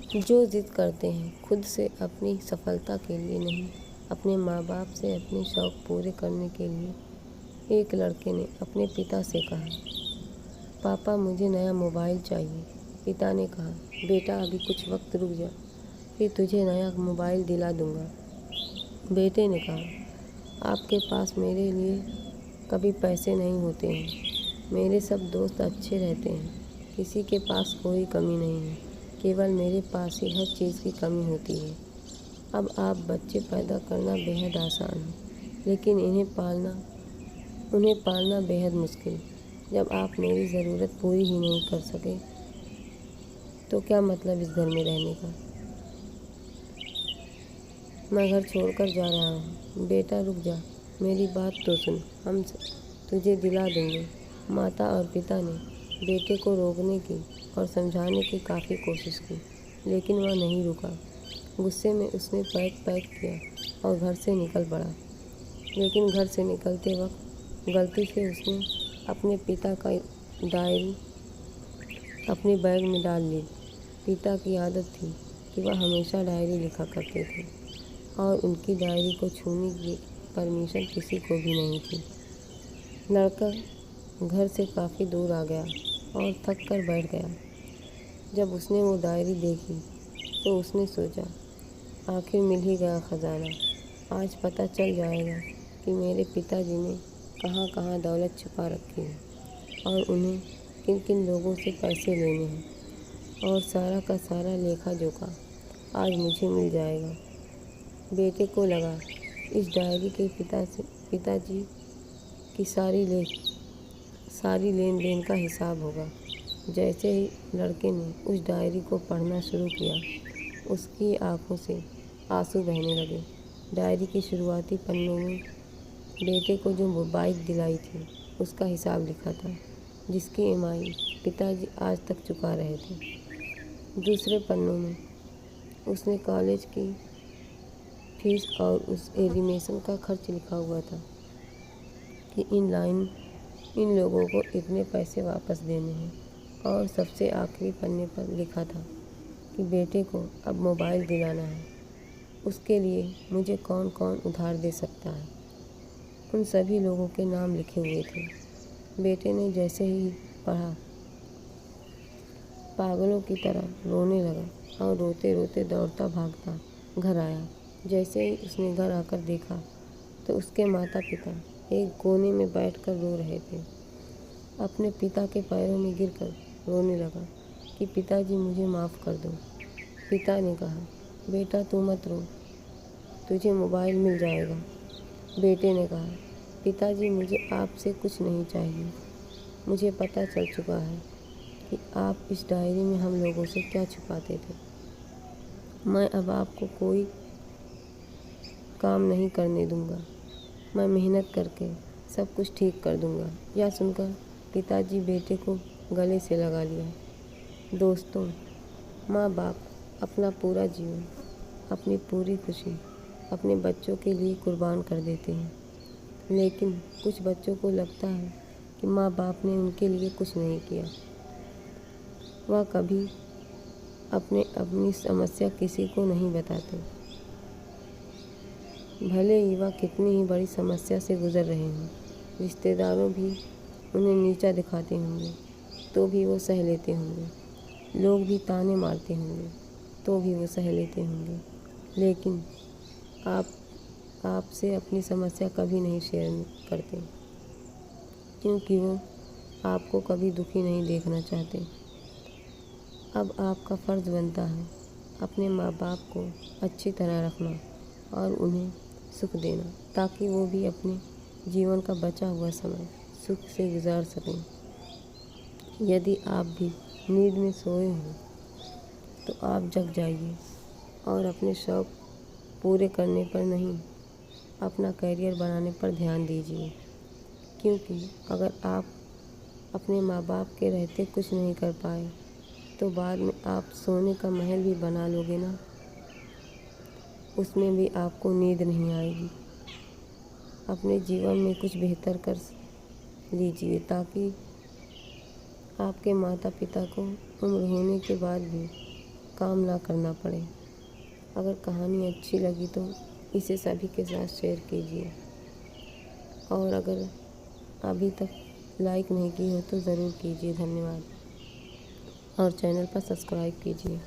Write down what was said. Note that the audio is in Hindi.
जो ज़िद करते हैं खुद से अपनी सफलता के लिए नहीं, अपने माँ बाप से अपने शौक़ पूरे करने के लिए। एक लड़के ने अपने पिता से कहा, पापा मुझे नया मोबाइल चाहिए। पिता ने कहा, बेटा अभी कुछ वक्त रुक जा, फिर तुझे नया मोबाइल दिला दूंगा। बेटे ने कहा, आपके पास मेरे लिए कभी पैसे नहीं होते हैं। मेरे सब दोस्त अच्छे रहते हैं, किसी के पास कोई कमी नहीं है, केवल मेरे पास ही हर चीज़ की कमी होती है। अब आप बच्चे पैदा करना बेहद आसान है, लेकिन उन्हें पालना बेहद मुश्किल। जब आप मेरी ज़रूरत पूरी ही नहीं कर सके तो क्या मतलब इस घर में रहने का। मैं घर छोड़कर जा रहा हूँ। बेटा रुक जा, मेरी बात तो सुन, हम तुझे दिला देंगे। माता और पिता ने बेटे को रोकने की और समझाने की काफ़ी कोशिश की, लेकिन वह नहीं रुका। गुस्से में उसने बैग पैक किया और घर से निकल पड़ा। लेकिन घर से निकलते वक्त गलती से उसने अपने पिता का डायरी अपने बैग में डाल ली। पिता की आदत थी कि वह हमेशा डायरी लिखा करते थे और उनकी डायरी को छूने की परमिशन किसी को भी नहीं थी। लड़का घर से काफ़ी दूर आ गया और थक कर बैठ गया। जब उसने वो डायरी देखी तो उसने सोचा, आखिर मिल ही गया खजाना। आज पता चल जाएगा कि मेरे पिताजी ने कहाँ कहाँ दौलत छुपा रखी है और उन्हें किन किन लोगों से पैसे लेने हैं, और सारा का सारा लेखा जोखा आज मुझे मिल जाएगा। बेटे को लगा इस डायरी के पिताजी की सारी लेन देन का हिसाब होगा। जैसे ही लड़के ने उस डायरी को पढ़ना शुरू किया, उसकी आंखों से आंसू बहने लगे। डायरी के शुरुआती पन्नों में बेटे को जो बाइक दिलाई थी उसका हिसाब लिखा था, जिसकी ईएमआई पिताजी आज तक चुका रहे थे। दूसरे पन्नों में उसने कॉलेज की फीस और उस एडमिशन का खर्च लिखा हुआ था कि इन लोगों को इतने पैसे वापस देने हैं। और सबसे आखिरी पन्ने पर लिखा था कि बेटे को अब मोबाइल दिलाना है, उसके लिए मुझे कौन कौन उधार दे सकता है। उन सभी लोगों के नाम लिखे हुए थे। बेटे ने जैसे ही पढ़ा, पागलों की तरह रोने लगा और रोते रोते दौड़ता भागता घर आया। जैसे ही उसने घर आकर देखा तो उसके माता पिता एक कोने में बैठकर रो रहे थे। अपने पिता के पैरों में गिरकर रोने लगा कि पिताजी मुझे माफ़ कर दो। पिता ने कहा, बेटा तू मत रो, तुझे मोबाइल मिल जाएगा। बेटे ने कहा, पिताजी मुझे आपसे कुछ नहीं चाहिए। मुझे पता चल चुका है कि आप इस डायरी में हम लोगों से क्या छुपाते थे। मैं अब आपको कोई काम नहीं करने दूंगा। मैं मेहनत करके सब कुछ ठीक कर दूंगा। यह सुनकर पिताजी बेटे को गले से लगा लिया। दोस्तों, माँ बाप अपना पूरा जीवन, अपनी पूरी खुशी अपने बच्चों के लिए कुर्बान कर देते हैं, लेकिन कुछ बच्चों को लगता है कि माँ बाप ने उनके लिए कुछ नहीं किया। वह कभी अपनी समस्या किसी को नहीं बताते, भले ही वह कितनी ही बड़ी समस्या से गुजर रहे हों। रिश्तेदारों भी उन्हें नीचा दिखाते होंगे तो भी वो सह लेते होंगे। लोग भी ताने मारते होंगे तो भी वो सह लेते होंगे। लेकिन आपसे अपनी समस्या कभी नहीं शेयर करते, क्योंकि वो आपको कभी दुखी नहीं देखना चाहते। अब आपका फ़र्ज़ बनता है अपने माँ बाप को अच्छी तरह रखना और उन्हें सुख देना, ताकि वो भी अपने जीवन का बचा हुआ समय सुख से गुजार सकें। यदि आप भी नींद में सोए हों तो आप जग जाइए और अपने शौक़ पूरे करने पर नहीं, अपना करियर बनाने पर ध्यान दीजिए। क्योंकि अगर आप अपने माँ बाप के रहते कुछ नहीं कर पाए तो बाद में आप सोने का महल भी बना लोगे ना, उसमें भी आपको नींद नहीं आएगी। अपने जीवन में कुछ बेहतर कर लीजिए, ताकि आपके माता पिता को उम्र होने के बाद भी काम ना करना पड़े। अगर कहानी अच्छी लगी तो इसे सभी के साथ शेयर कीजिए, और अगर अभी तक लाइक नहीं की हो तो ज़रूर कीजिए। धन्यवाद। और चैनल पर सब्सक्राइब कीजिए।